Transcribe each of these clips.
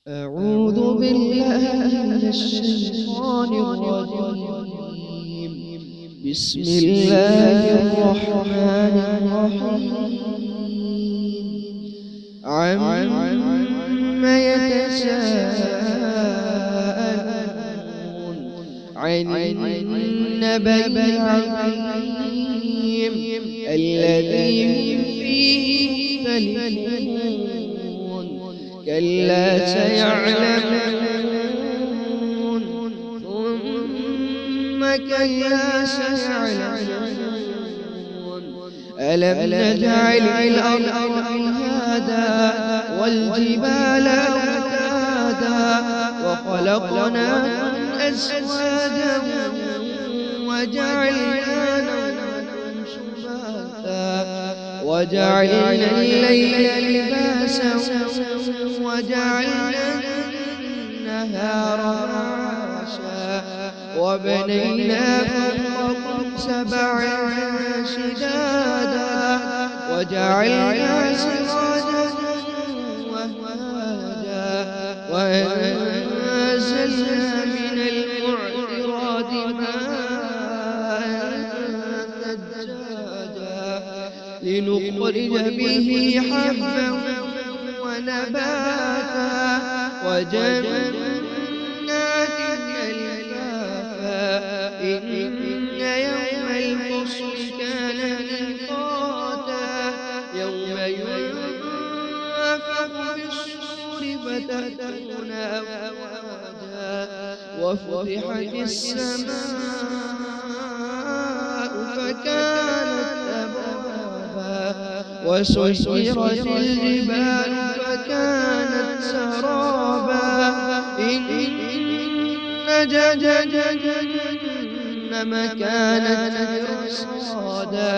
أعوذ بالله من الشيطان الرجيم. بسم الله الرحمن الرحيم. عم يتساءلون عن النبأ العظيم الذي هم فيه مختلفون. كلا سيعلمون ثم كلا سيعلمون. ألم نجعل الأرض مهادا والجبال أوتادا وخلقناكم أزواجا وجعلنا نومكم سباتا وجعلنا الليل لباسا وجعلنا النهار معاشا وبنينا فوقكم سبعا شدادا وجعلنا سراجا وهاجا وأنزلنا من المعصرات ماء ثجاجا لنخرج به حبا ونباتا وجنات ألفافا إن يوم الفصل كان ميقاتا يوم ينفخ في الصور فتأتون أفواجا وفتحت السماء فكانت أبوابا وسيرت الجبال فكانت سرابا إن جهنم كانت مرصادا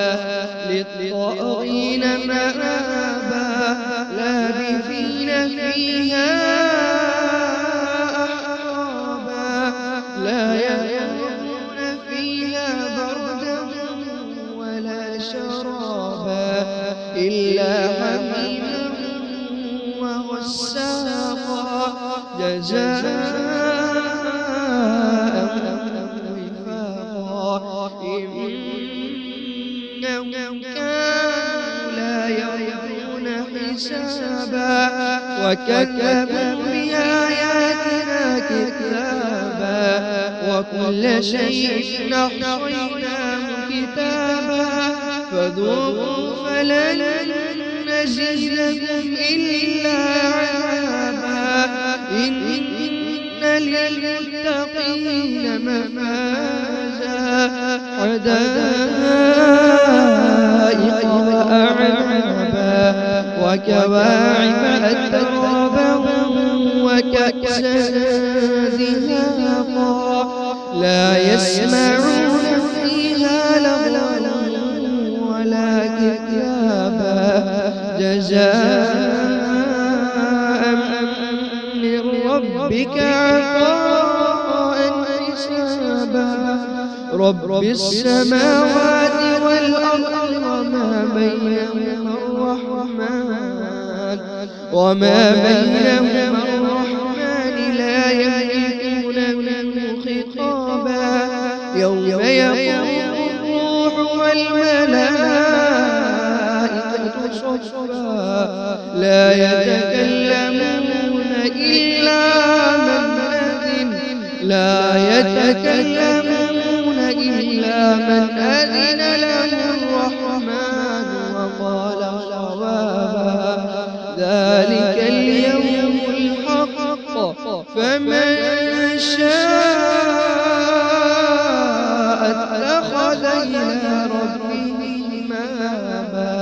للطاغين مآبا لابثين فيها أحقابا لا يذوقون فيها بردا ولا شرابا إلا حميما وغساقا جزاء وفاقا إنهم كانوا لا يرجون حسابا وكذبوا بآياتنا كذابا وكل شيء أحصيناه كتابا فذوقوا فلن نزيدكم إلا عذابا إن للمتقين مفازا حدائق وأعنابا وكواعب أترابا وكأسا دهاقا لا يسمعون فيها لغوا ولا كذابا جزاء من ربك عطاء حسابا رب السماوات والأرض وما بينهما الرحمن لا يملكون منه خطابا يوم يقوم الروح والملائكة صفا لا يتكلمون إلا من أذن له الرحمن وقال صوابا ذلك اليوم الحق فمن شاء اتخذ إلى ربه مآبا